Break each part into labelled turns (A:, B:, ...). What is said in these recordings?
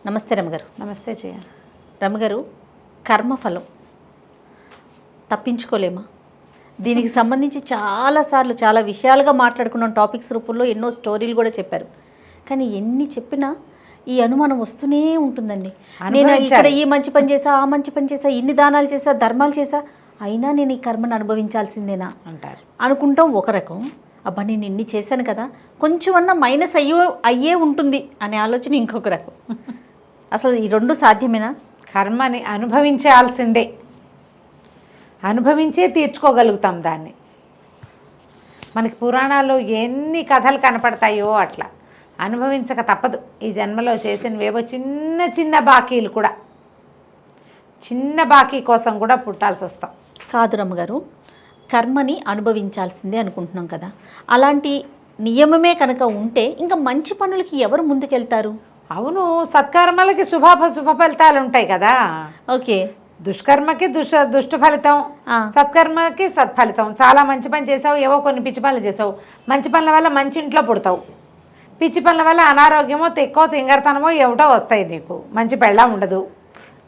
A: నమస్తే రమగారు.
B: నమస్తే జయ.
A: రమగారు, కర్మఫలం తప్పించుకోలేమా? దీనికి సంబంధించి చాలాసార్లు చాలా విషయాలుగా మాట్లాడుకున్నాం, టాపిక్స్ రూపంలో ఎన్నో స్టోరీలు కూడా చెప్పారు. కానీ ఎన్ని చెప్పినా ఈ అనుమానం వస్తూనే ఉంటుందండి. నేను ఇక్కడ ఈ మంచి పని చేసా, ఆ మంచి పని చేసా, ఇన్ని దానాలు చేసా, ధర్మాలు చేసా, అయినా నేను ఈ కర్మను అనుభవించాల్సిందేనా
B: అంటారు.
A: అనుకుంటాం ఒక రకం. అబ్బా నేను ఇన్ని చేశాను కదా, కొంచెం అన్నా మైనస్ అయ్యే ఉంటుంది అనే ఆలోచన ఇంకొక రకం. అసలు ఈ రెండు సాధ్యమేనా?
B: కర్మని అనుభవించాల్సిందే, అనుభవించే తీర్చుకోగలుగుతాం దాన్ని. మనకి పురాణాల్లో ఎన్ని కథలు కనపడతాయో అట్లా అనుభవించక తప్పదు. ఈ జన్మలో చేసినవేవో చిన్న చిన్న బాకీలు కూడా, చిన్న బాకీ కోసం కూడా పుట్టాల్సి వస్తాం.
A: కాదు రమ్మగారు, కర్మని అనుభవించాల్సిందే అనుకుంటున్నాం కదా, అలాంటి నియమమే కనుక ఉంటే ఇంకా మంచి పనులకి ఎవరు ముందుకెళ్తారు?
B: అవును, సత్కర్మలకి శుభ ఫలితాలు ఉంటాయి కదా.
A: ఓకే,
B: దుష్కర్మకి దుష్ట ఫలితం, సత్కర్మకి సత్ఫలితం. చాలా మంచి పని చేసావు, ఏవో కొన్ని పిచ్చి పనులు చేసావు. మంచి పనుల వల్ల మంచి ఇంట్లో పుడతావు, పిచ్చి పనుల వల్ల అనారోగ్యమో తెక్కో తింగరతనమో ఏమిటో వస్తాయి నీకు. మంచి పెళ్ళం ఉండదు,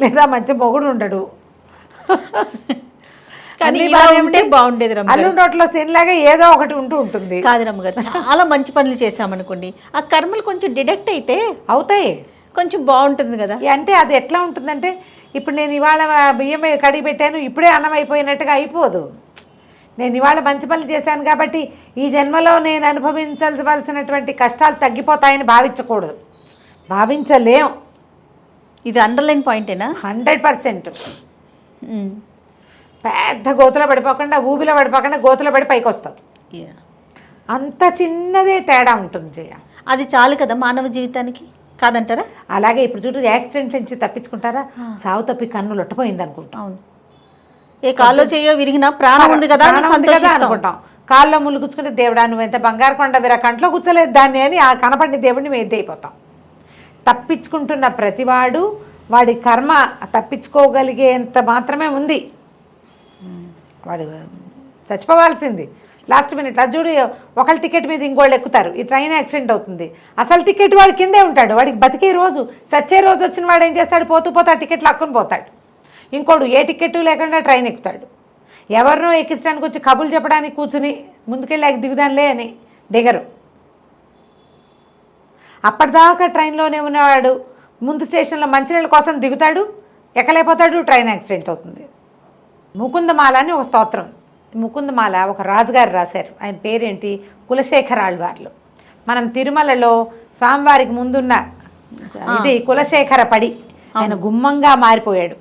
B: లేదా మంచి మొగుడు ఉండడు.
A: కానీ బాగుండేది
B: అల్లుండోట్లో సేన్లాగా ఏదో ఒకటి ఉంటుంది.
A: కాదు రమ్మగారు, చాలా మంచి పనులు చేసామనుకోండి, ఆ కర్మలు కొంచెం డిడక్ట్ అయితే
B: అవుతాయి,
A: కొంచెం బాగుంటుంది కదా.
B: అంటే అది ఎట్లా ఉంటుందంటే, ఇప్పుడు నేను ఇవాళ బియ్యం కడిగి పెట్టాను, ఇప్పుడే అన్నం అయిపోయినట్టుగా అయిపోదు. నేను ఇవాళ మంచి పనులు చేశాను కాబట్టి ఈ జన్మలో నేను అనుభవించవలసినటువంటి కష్టాలు తగ్గిపోతాయని భావించకూడదు, భావించలేం.
A: ఇది అండర్లైన్ పాయింటేనా?
B: 100%. పెద్ద గోతులో పడిపోకుండా, ఊబిలో పడిపోకుండా గోతులో పడి పైకి వస్తాం. అంత చిన్నదే తేడా ఉంటుంది జయ.
A: అది చాలు కదా మానవ జీవితానికి, కాదంటారా?
B: అలాగే ఇప్పుడు చూడు, యాక్సిడెంట్స్ నుంచి తప్పించుకుంటారా? చావు తప్పి కన్ను లొట్టపోయింది అనుకుంటాం.
A: అవును, ఏ కాల్లో చేయో విరిగినా ప్రాణం ఉంది కదా
B: అనుకుంటాం. కాల్లో ముళ్ళు కూర్చుకుంటే దేవుడా నువ్వు ఎంత బంగారు కొండ వీరా, కంట్లో కూర్చోలేదు దాన్ని అని ఆ కనపడిన దేవుడిని మేము ఎద్దైపోతాం. తప్పించుకుంటున్న ప్రతివాడు వాడి కర్మ తప్పించుకోగలిగేంత మాత్రమే ఉంది. వాడు చచ్చిపోవాల్సింది లాస్ట్ మినిట్. అది చూడు, ఒకళ్ళ టికెట్ మీద ఇంకోళ్ళు ఎక్కుతారు, ఈ ట్రైన్ యాక్సిడెంట్ అవుతుంది, అసలు టికెట్ వాడి కిందే ఉంటాడు, వాడికి బతికే రోజు చచ్చే రోజు వచ్చిన వాడు ఏం చేస్తాడు, పోతూ ఆ టికెట్లు హక్కుని పోతాడు. ఇంకోడు ఏ టికెట్ లేకుండా ట్రైన్ ఎక్కుతాడు. ఎవరినో ఎక్కించడానికి వచ్చి కబుర్లు చెప్పడానికి కూర్చుని ముందుకెళ్ళి దిగుదానిలే అని దిగరు. అప్పటిదాకా ట్రైన్లోనే ఉన్నవాడు ముందు స్టేషన్లో మంచినీళ్ళ కోసం దిగుతాడు, ఎక్కలేకపోతాడు, ట్రైన్ యాక్సిడెంట్ అవుతుంది. ముకుందమాల అని ఒక స్తోత్రం. ముకుందమాల ఒక రాజుగారు రాశారు, ఆయన పేరేంటి, కులశేఖర ఆళ్వార్లు. మనం తిరుమలలో స్వామివారికి ముందున్న ఇది కులశేఖర పడి, ఆయన గుమ్మంగా మారిపోయాడు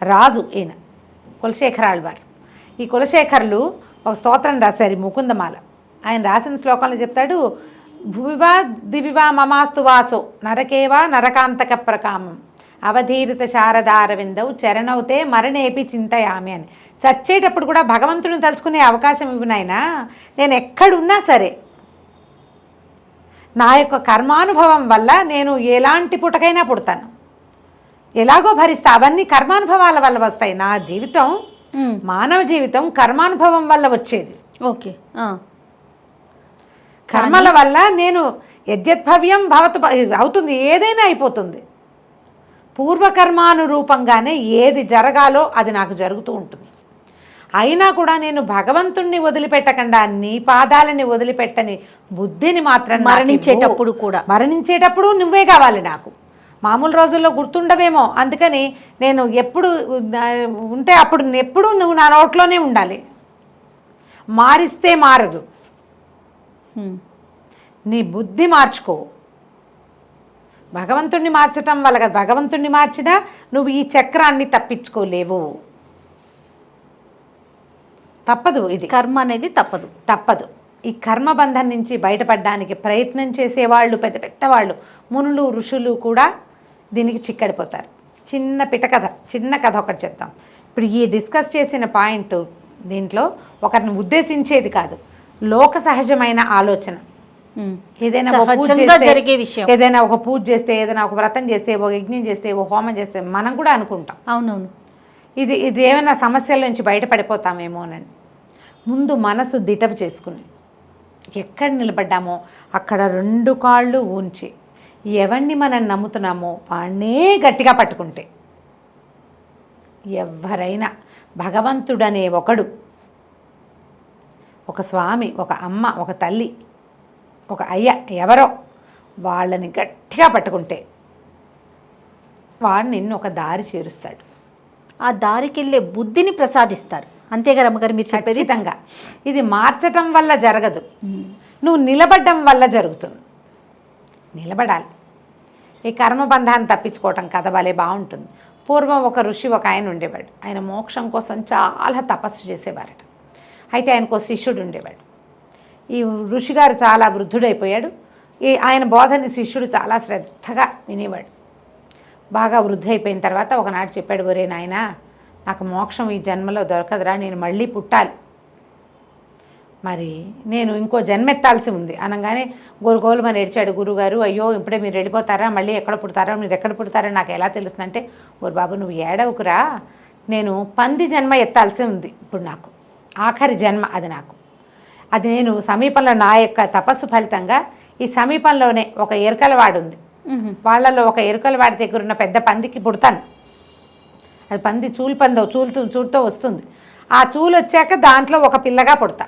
B: రాజు. ఈయన కులశేఖర ఆళ్వారు. ఈ కులశేఖరులు ఒక స్తోత్రం రాశారు, ఈ ముకుందమాల. ఆయన రాసిన శ్లోకంలో చెప్తాడు, భువివా దివివా మమాస్తు వాసో నరకేవా నరకాంతక ప్రకామం అవధీరిత శారదారవిందవు చరణవుతే మరణేపి చింతయామి అని. చచ్చేటప్పుడు కూడా భగవంతుని తలుచుకునే అవకాశం ఇవ్వనైనా, నేను ఎక్కడున్నా సరే నా యొక్క కర్మానుభవం వల్ల నేను ఎలాంటి పుటకైనా పుడతాను, ఎలాగో భరిస్తా. అవన్నీ కర్మానుభవాల వల్ల వస్తాయి. నా జీవితం, మానవ జీవితం కర్మానుభవం వల్ల వచ్చేది.
A: ఓకే,
B: కర్మల వల్ల నేను యద్యద్భవ్యం భవతు అవుతుంది, ఏదైనా అయిపోతుంది. పూర్వకర్మానురూపంగానే ఏది జరగాలో అది నాకు జరుగుతూ ఉంటుంది. అయినా కూడా నేను భగవంతుణ్ణి వదిలిపెట్టకుండా, నీ పాదాలని వదిలిపెట్టని బుద్ధిని మాత్రం మరణించేటప్పుడు నువ్వే కావాలి నాకు. మామూలు రోజుల్లో గుర్తుండవేమో, అందుకని నేను ఎప్పుడు ఉంటే అప్పుడు ఎప్పుడు నువ్వు నా నోట్లోనే ఉండాలి. మారిస్తే మారదు, నీ బుద్ధి మార్చుకో. భగవంతుణ్ణి మార్చటం వల్ల కదా, భగవంతుణ్ణి మార్చినా నువ్వు ఈ చక్రాన్ని తప్పించుకోలేవు. తప్పదు, ఇది
A: కర్మ అనేది
B: తప్పదు. ఈ కర్మబంధం నుంచి బయటపడడానికి ప్రయత్నం చేసేవాళ్ళు, పెద్ద పెద్ద వాళ్ళు, మునులు ఋషులు కూడా దీనికి చిక్కడిపోతారు. చిన్న కథ ఒకటి చెప్తాం. ఇప్పుడు ఈ డిస్కస్ చేసిన పాయింట్ దీంట్లో ఒకరిని ఉద్దేశించేది కాదు, లోక సహజమైన ఆలోచన. ఏదైనా
A: జరిగే విషయం,
B: ఏదైనా ఒక పూజ చేస్తే, ఏదైనా ఒక వ్రతం చేస్తే, ఒక యజ్ఞం చేస్తే, ఒక హోమం చేస్తే మనం కూడా అనుకుంటాం,
A: అవునవును
B: ఇది ఏమైనా సమస్యల నుంచి బయటపడిపోతామేమోనని. ముందు మనసు దిటవు చేసుకుని ఎక్కడ నిలబడ్డామో అక్కడ 2 కాళ్ళు ఉంచి ఎవరిని మనం నమ్ముతున్నామో వాణ్ణే గట్టిగా పట్టుకుంటే ఎవరైనా భగవంతుడనే ఒకడు, ఒక స్వామి, ఒక అమ్మ, ఒక తల్లి, ఒక అయ్య, ఎవరో వాళ్ళని గట్టిగా పట్టుకుంటే వాడు నిన్ను ఒక దారి చేరుస్తాడు.
A: ఆ దారికి వెళ్ళే బుద్ధిని ప్రసాదిస్తారు. అంతేగా రమ్మగారు మీరు చెప్పేది?
B: ఖచ్చితంగా. ఇది మార్చటం వల్ల జరగదు, నువ్వు నిలబడ్డం వల్ల జరుగుతుంది. నిలబడాలి. ఈ కర్మబంధాన్ని తప్పించుకోవటం కథ భలే బాగుంటుంది. పూర్వం ఒక ఋషి ఒక ఆయన ఉండేవాడు. ఆయన మోక్షం కోసం చాలా తపస్సు చేసేవారట. అయితే ఆయనకు ఒక శిష్యుడు ఉండేవాడు. ఈ ఋషిగారు చాలా వృద్ధుడైపోయాడు. ఆయన బోధని శిష్యుడు చాలా శ్రద్ధగా వినేవాడు. బాగా వృద్ధి అయిపోయిన తర్వాత ఒకనాడు చెప్పాడు, ఒరే నాయనా, నాకు మోక్షం ఈ జన్మలో దొరకదురా, నేను మళ్ళీ పుట్టాలి, మరి నేను ఇంకో జన్మెత్తాల్సి ఉంది అనగానే గోలుగోలుమని ఏడ్చాడు గురుగారు. అయ్యో ఇప్పుడే మీరు వెళ్ళిపోతారా, మళ్ళీ ఎక్కడ పుడతారో, మీరు ఎక్కడ పుడతారో నాకు ఎలా తెలుస్తుందంటే, ఓరు బాబు నువ్వు ఏడవకురా, నేను పంది జన్మ ఎత్తాల్సి ఉంది ఇప్పుడు, నాకు ఆఖరి జన్మ అది. నాకు అది నేను సమీపంలో నా యొక్క తపస్సు ఫలితంగా ఈ సమీపంలోనే ఒక ఎరుకలవాడు ఉంది, వాళ్ళలో ఒక ఎరుకలవాడి దగ్గర ఉన్న పెద్ద పందికి పుడతాను. అది పంది చూలుతో వస్తుంది. ఆ చూలు వచ్చాక దాంట్లో ఒక పిల్లగా పుడతా.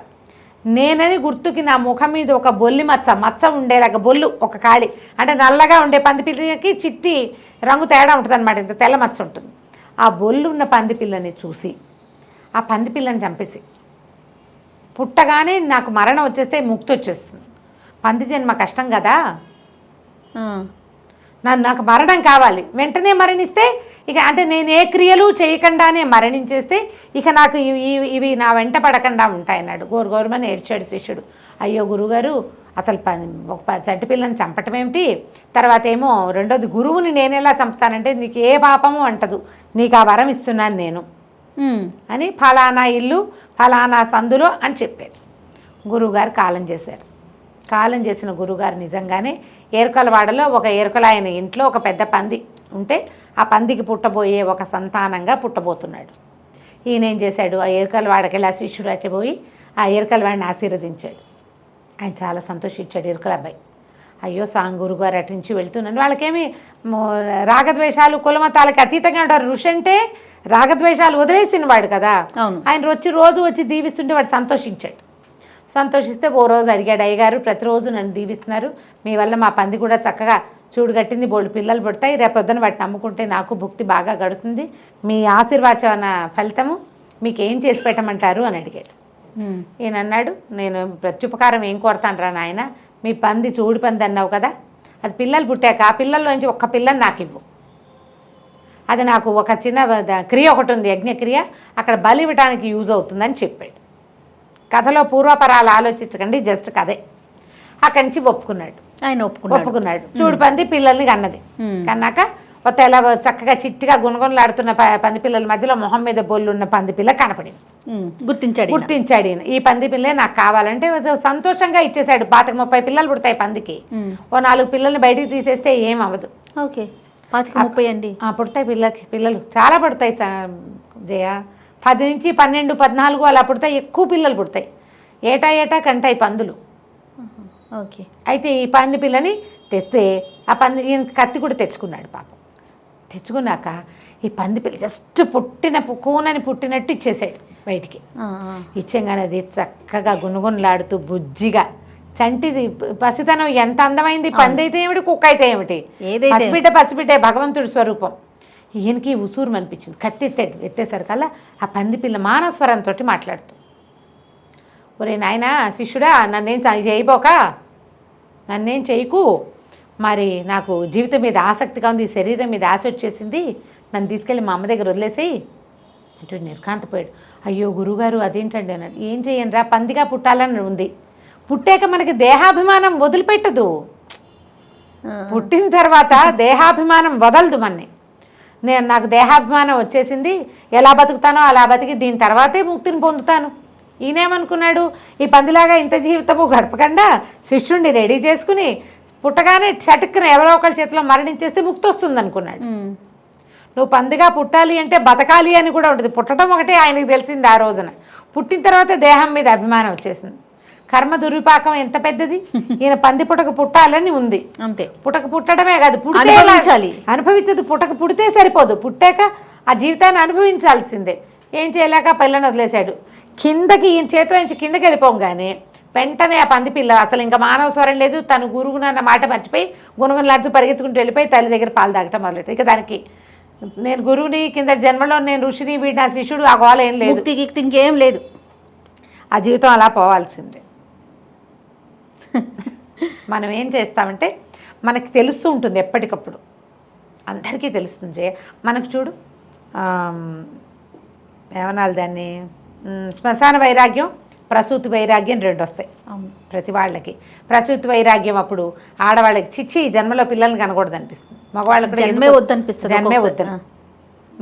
B: నేనని గుర్తుకి నా ముఖం మీద ఒక బొల్లి మచ్చ ఉండేలాగా, బొల్లు ఒక కాళి అంటే నల్లగా ఉండే పంది పిల్లకి చిట్టి రంగు తేడా ఉంటుంది అనమాట, ఇంత తెల్ల మచ్చ ఉంటుంది. ఆ బొల్లు ఉన్న పంది పిల్లని చూసి ఆ పంది పిల్లని చంపేసి పుట్టగానే నాకు మరణం వచ్చేస్తే ముక్తి వచ్చేస్తుంది. పంది జన్మ కష్టం కదా, నాకు మరణం కావాలి, వెంటనే మరణిస్తే ఇక అంటే నేను ఏ క్రియలు చేయకుండానే మరణించేస్తే ఇక నాకు ఇవి నా వెంట పడకుండా ఉంటాయన్నాడు. గోరుమని ఏడ్చాడు శిష్యుడు. అయ్యో గురుగారు, అసలు చంటి పిల్లని చంపటం ఏమిటి, తర్వాత ఏమో రెండోది గురువుని నేను ఎలా చంపుతానంటే నీకు ఏ పాపము అంటదు, నీకు ఆ వరం ఇస్తున్నాను నేను అని ఫలానా ఇల్లు ఫలానా సందులో అని చెప్పారు. గురువుగారు కాలం చేశారు. కాలం చేసిన గురువుగారు నిజంగానే ఏరుకలవాడలో ఒక ఏరుకలాయన ఇంట్లో ఒక పెద్ద పంది ఉంటే ఆ పందికి పుట్టబోయే ఒక సంతానంగా పుట్టబోతున్నాడు. ఈయనేం చేశాడు, ఆ ఏరుకలవాడకి వెళ్ళి ఆ శిష్యుడు అట్లా పోయి ఆ ఏరుకలవాడిని ఆశీర్వదించాడు. ఆయన చాలా సంతోషించాడు ఏరుకల అబ్బాయి. అయ్యో గురుగారు అటు నుంచి వెళ్తున్నాను. వాళ్ళకేమి రాగద్వేషాలు కులమతాలకి అతీతంగా ఉంటారు. ఋషి అంటే రాగద్వేషాలు వదిలేసిన వాడు కదా. ఆయన రోజు వచ్చి దీవిస్తుంటే వాడు సంతోషించాడు. సంతోషిస్తే ఓ రోజు అడిగాడు, అయ్యగారు ప్రతిరోజు నన్ను దీవిస్తున్నారు, మీ వల్ల మా పంది కూడా చక్కగా చూడు కట్టింది, బోల్డ్ పిల్లలు పుడతాయి, రేపొద్దున వాటిని నమ్ముకుంటే నాకు భుక్తి బాగా గడుతుంది, మీ ఆశీర్వాచన ఫలితము మీకేం చేసి పెట్టమంటారు అని అడిగాడు. ఈయన అన్నాడు, నేను ప్రత్యుపకారం ఏం కోరతాను రా నాయన, మీ పంది చూడు పంది అన్నావు కదా, అది పిల్లలు పుట్టాక ఆ పిల్లల్లోంచి ఒక్క పిల్లని నాకు ఇవ్వు, అది నాకు ఒక చిన్న క్రియ ఒకటి ఉంది, యజ్ఞక్రియ, అక్కడ బలి ఇవ్వడానికి యూజ్ అవుతుందని చెప్పాడు. కథలో పూర్వపరాలు ఆలోచించకండి, జస్ట్ కథే. అక్కడి నుంచి ఒప్పుకున్నాడు. ఆయన ఒప్పుకున్నాడు. చూడు పంది పిల్లల్ని కన్నది. కన్నాక ఒక తెల్ల చక్కగా చిట్టిగా గుణగుణలాడుతున్న పంది పిల్లల మధ్యలో మొహం మీద బొల్లున్న పంది పిల్ల కనపడింది. గుర్తించాడు ఈయన, ఈ పంది పిల్లే నాకు కావాలంటే సంతోషంగా ఇచ్చేసాడు. 25-30 పిల్లలు పుడతాయి పందికి, ఓ 4 పిల్లల్ని బయటికి తీసేస్తే ఏం అవ్వదు.
A: ఓకే, 25-30 అండి
B: పుడతాయి పిల్లలు చాలా పుడతాయి జయ. 10 నుంచి 12, 14 అలా పుడతాయి, ఎక్కువ పిల్లలు పుడతాయి. ఏటా కంటాయి పందులు.
A: ఓకే,
B: అయితే ఈ పంది పిల్లని తెస్తే ఆ పంది ఈయన కత్తి కూడా తెచ్చుకున్నాడు పాపం. తెచ్చుకున్నాక ఈ పంది పిల్ల జస్ట్ కూనని పుట్టినట్టు ఇచ్చేసాడు బయటికి. ఇచ్చేగానే అది చక్కగా గుణగుణలాడుతూ బుజ్జిగా చంటిది పసితనం ఎంత అందమైంది. పంది అయితే ఏమిటి, కుక్క అయితే ఏమిటి, పసిబిడ్డే భగవంతుడి స్వరూపం. ఈయనకి ఉసూరు అనిపించింది. కత్తి ఎత్తేసరికల్లా ఆ పంది పిల్ల మానస్వరంతో మాట్లాడుతూ, ఒరే నాయన శిష్యుడా, నన్నేం చేయకు, మరి నాకు జీవితం మీద ఆసక్తిగా ఉంది, శరీరం మీద ఆశ వచ్చేసింది, నన్ను తీసుకెళ్ళి మా అమ్మ దగ్గర వదిలేసేయి అంటే నిర్కాంతపోయాడు. అయ్యో గురుగారు అదేంటండి అన్నాడు. ఏం చెయ్యను రా, పందిగా పుట్టాలని ఉంది, పుట్టాక మనకి దేహాభిమానం వదిలిపెట్టదు, పుట్టిన తర్వాత దేహాభిమానం వదలదు మన్ని. నాకు దేహాభిమానం వచ్చేసింది, ఎలా బతుకుతానో అలా బతికి దీని తర్వాతే ముక్తిని పొందుతాను. ఈయనేమనుకున్నాడు, ఈ పందిలాగా ఇంత జీవితము గడపకుండా శిష్యుడిని రెడీ చేసుకుని పుట్టగానే చటుక్కున ఎవరో ఒకరి చేతిలో మరణించేస్తే ముక్తి వస్తుంది అనుకున్నాడు. నువ్వు పందిగా పుట్టాలి అంటే బతకాలి అని కూడా ఉంటుంది. పుట్టడం ఒకటే ఆయనకు తెలిసింది ఆ రోజున. పుట్టిన తర్వాత దేహం మీద అభిమానం వచ్చేసింది. కర్మ దుర్విపాకం ఎంత పెద్దది. ఈయన పంది పుటక పుట్టాలని ఉంది,
A: అంతే.
B: పుటక పుట్టడమే కాదు,
A: అనుభవించాలి.
B: అనుభవించదు. పుటక పుడితే సరిపోదు, పుట్టాక ఆ జీవితాన్ని అనుభవించాల్సిందే. ఏం చేయలేక పిల్లని వదిలేశాడు. కిందకి ఈయన చేతిలో నుంచి కిందకి వెళ్ళిపోగానే వెంటనే ఆ పంది పిల్ల అసలు ఇంకా మానవ స్వరం లేదు, తను గురుగునన్న మాట మర్చిపోయి గుణగునలాడుతూ పరిగెత్తుకుంటూ వెళ్ళిపోయి తల్లి దగ్గర పాలు తాగటం మొదలెట్టు. ఇక దానికి నేను గురువుని, కింద జన్మలో నేను ఋషిని, వీడి నా శిష్యుడు, ఆ గోల ఏం లేదు,
A: ఇంకేం లేదు.
B: ఆ జీవితం అలా పోవాల్సిందే. మనం ఏం చేస్తామంటే మనకి తెలుస్తూ ఉంటుంది ఎప్పటికప్పుడు, అందరికీ తెలుస్తుంది. మనకు చూడు ఏమనాలి దాన్ని, శ్మశాన వైరాగ్యం, ప్రసూతి వైరాగ్యం 2 వస్తాయి ప్రతి వాళ్ళకి. ప్రసూతి వైరాగ్యం అప్పుడు ఆడవాళ్ళకి చిచ్చి జన్మలో పిల్లల్ని కనకూడదు అనిపిస్తుంది, మగవాళ్ళకి
A: జన్మే వద్దనిపిస్తుంది,
B: జన్మే వద్దని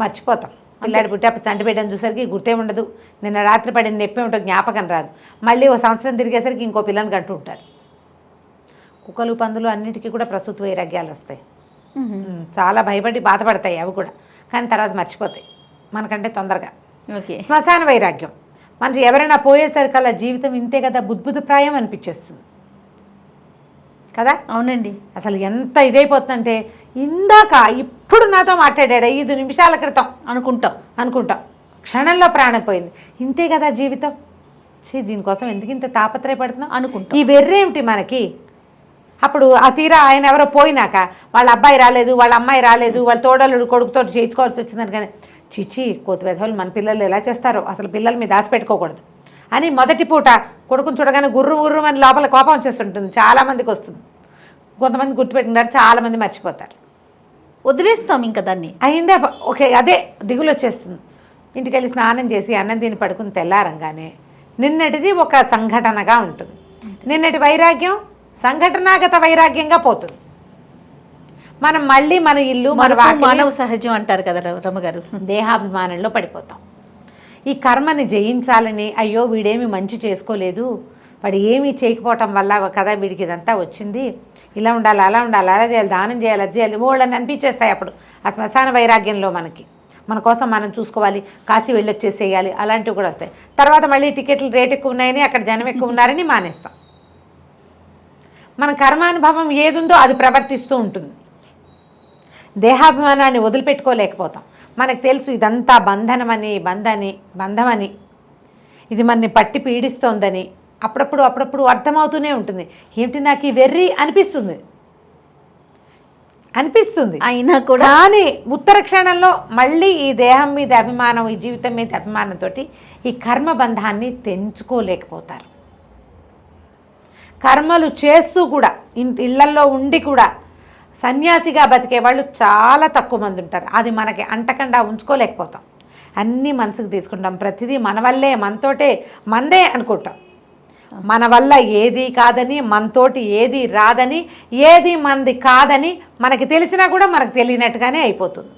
B: మర్చిపోతాం. పిల్లాడి పుట్టి అప్పుడు చంటి బిడ్డను చూసరికి గుర్తే ఉండదు, నిన్న రాత్రి పడిన నొప్పి ఉంటే జ్ఞాపకం రాదు, మళ్ళీ ఓ సంవత్సరం తిరిగేసరికి ఇంకో పిల్లని కంటూ ఉంటారు. కుక్కలు పందులు అన్నిటికీ కూడా ప్రసూతి వైరాగ్యాలు వస్తాయి, చాలా భయపడి బాధపడతాయి అవి కూడా, కానీ తర్వాత మర్చిపోతాయి మనకంటే తొందరగా. శ్మశాన వైరాగ్యం మనకి ఎవరైనా పోయేసరికల్లా జీవితం ఇంతే కదా, బుద్భుతప్రాయం అనిపించేస్తుంది కదా.
A: అవునండి,
B: అసలు ఎంత ఇదైపోతుందంటే ఇందాక ఇప్పుడు నాతో మాట్లాడాడు 5 నిమిషాల క్రితం అనుకుంటాం క్షణంలో ప్రాణం పోయింది, ఇంతే కదా జీవితం, దీనికోసం ఎందుకు ఇంత తాపత్రయపడుతున్నాం అనుకుంటాం. ఈ వెర్రేమిటి మనకి. అప్పుడు ఆ తీరా ఆయన ఎవరో పోయినాక వాళ్ళ అబ్బాయి రాలేదు, వాళ్ళ అమ్మాయి రాలేదు, వాళ్ళ తోడలు కొడుకుతో చేయించుకోవాల్సి వచ్చిందని, కానీ చిచి కోతి వెధవులు మన పిల్లలు ఎలా చేస్తారో, అసలు పిల్లల మీద దాచిపెట్టుకోకూడదు అని మొదటి పూట కొడుకుని చూడగానే గుర్రు అని లోపల కోపం వచ్చేస్తుంటుంది, చాలామందికి వస్తుంది. కొంతమంది గుర్తుపెట్టుకుంటారు, చాలామంది మర్చిపోతారు,
A: వదిలేస్తాం ఇంకా దాన్ని.
B: అయిందే ఓకే, అదే దిగులు వచ్చేస్తుంది. ఇంటికి వెళ్ళి స్నానం చేసి అన్నం తిని పడుకుని తెల్లారంగానే నిన్నటిది ఒక సంఘటనగా ఉంటుంది, నిన్నటి వైరాగ్యం సంఘటనాగత వైరాగ్యంగా పోతుంది. మనం మళ్ళీ మన ఇల్లు, మన
A: మానవ సహజం అంటారు కదా రమ్మగారు,
B: దేహాభిమానంలో పడిపోతాం. ఈ కర్మని జయించాలని, అయ్యో వీడేమి మంచి చేసుకోలేదు, వాడు ఏమీ చేయకపోవటం వల్ల కదా వీడికి ఇదంతా వచ్చింది, ఇలా ఉండాలి, అలా ఉండాలి, అలా చేయాలి, దానం చేయాలి, అది చేయాలి, ఓళ్ళని అనిపించేస్తాయి. అప్పుడు ఆ శ్మశాన వైరాగ్యంలో మన కోసం మనం చూసుకోవాలి, కాశీ వెళ్ళొచ్చేసేయాలి, అలాంటివి కూడా వస్తాయి. తర్వాత మళ్ళీ టికెట్లు రేట్ ఎక్కువ ఉన్నాయని, అక్కడ జనం ఎక్కువ ఉన్నారని మానేస్తాం. మన కర్మానుభవం ఏదుందో అది ప్రవర్తిస్తూ ఉంటుంది. దేహాభిమానాన్ని వదిలిపెట్టుకోలేకపోతాం. మనకు తెలుసు ఇదంతా బంధమని, ఇది మనని పట్టి పీడిస్తోందని అప్పుడప్పుడు అర్థమవుతూనే ఉంటుంది. ఏమిటి నాకు ఈ వెర్రి అనిపిస్తుంది
A: అయినా కూడా,
B: కానీ ఉత్తర క్షణంలో మళ్ళీ ఈ దేహం మీద అభిమానం, ఈ జీవితం మీద అభిమానంతో ఈ కర్మబంధాన్ని తెంచుకోలేకపోతారు. కర్మలు చేస్తూ కూడా ఇళ్లల్లో ఉండి కూడా సన్యాసిగా బతికే వాళ్ళు చాలా తక్కువ మంది ఉంటారు. అది మనకి అంటకుండా ఉంచుకోలేకపోతాం, అన్నీ మనసుకు తీసుకుంటాం, ప్రతిదీ మన వల్లే, మనతోటే, మందే అనుకుంటాం. మన వల్ల ఏది కాదని, మనతోటి ఏది రాదని, ఏది మనది కాదని మనకి తెలిసినా కూడా మనకు తెలియనట్టుగానే అయిపోతుంది.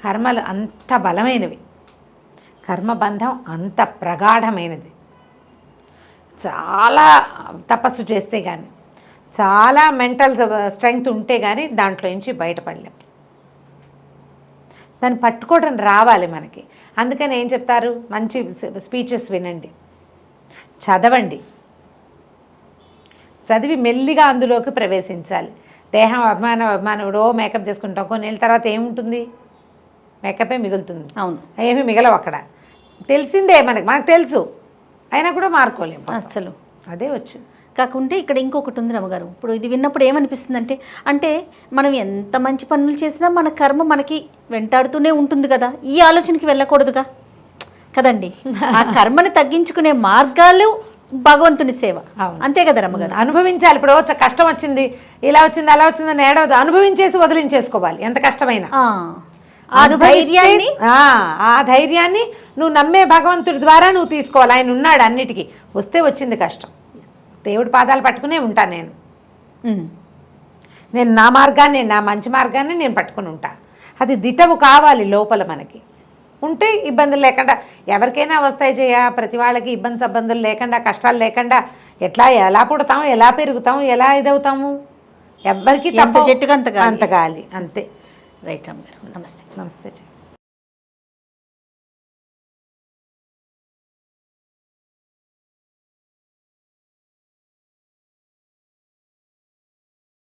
B: కర్మలు అంత బలమైనవి, కర్మబంధం అంత ప్రగాఢమైనది. చాలా తపస్సు చేస్తే కానీ, చాలా మెంటల్ స్ట్రెంగ్త్ ఉంటే కానీ దాంట్లో నుంచి బయటపడలేం. దాన్ని పట్టుకోవడం రావాలి మనకి. అందుకని ఏం చెప్తారు, మంచి స్పీచెస్ వినండి, చదవండి, చదివి మెల్లిగా అందులోకి ప్రవేశించాలి. దేహం అభిమానుడో మేకప్ చేసుకుంటాం, కొన్ని నెలల తర్వాత ఏముంటుంది, మేకపే మిగులుతుంది.
A: అవును,
B: ఏమీ మిగలవు అక్కడ. తెలిసిందే మనకు తెలుసు, అయినా కూడా మారుకోలేము
A: అసలు.
B: అదే వచ్చింది.
A: కాకుంటే ఇక్కడ ఇంకొకటి ఉంది రమ్మగారు, ఇప్పుడు ఇది విన్నప్పుడు ఏమనిపిస్తుంది అంటే మనం ఎంత మంచి పనులు చేసినా మన కర్మ మనకి వెంటాడుతూనే ఉంటుంది కదా, ఈ ఆలోచనకి వెళ్ళకూడదుగా కదండి. ఆ కర్మని తగ్గించుకునే మార్గాలు భగవంతుని సేవ, అంతే కదా రమ్మగారు.
B: అనుభవించాలి. ఇప్పుడు కష్టం వచ్చింది, ఇలా వచ్చింది, అలా వచ్చిందని ఏడవద్దు, అనుభవించేసి వదిలించేసుకోవాలి ఎంత కష్టమైనా. ఆ ధైర్యాన్ని నువ్వు నమ్మే భగవంతుడి ద్వారా నువ్వు తీసుకోవాలి. ఆయన ఉన్నాడు అన్నిటికీ. వస్తే వచ్చింది కష్టం, దేవుడి పాదాలు పట్టుకునే ఉంటాను నేను నా మార్గాన్ని, నా మంచి మార్గాన్ని నేను పట్టుకుని ఉంటా. అది దిటవు కావాలి లోపల మనకి. ఉంటే ఇబ్బందులు లేకుండా, ఎవరికైనా వస్తాయి ప్రతి వాళ్ళకి ఇబ్బందులు లేకుండా, కష్టాలు లేకుండా ఎలా పుడతాము, ఎలా పెరుగుతాము, ఎలా ఇదవుతాము, ఎవరికి
A: చెట్టుకు
B: అంత గాలి అంతే.
A: రైట్ అమ్మ గారు, నమస్తే.
B: నమస్తే.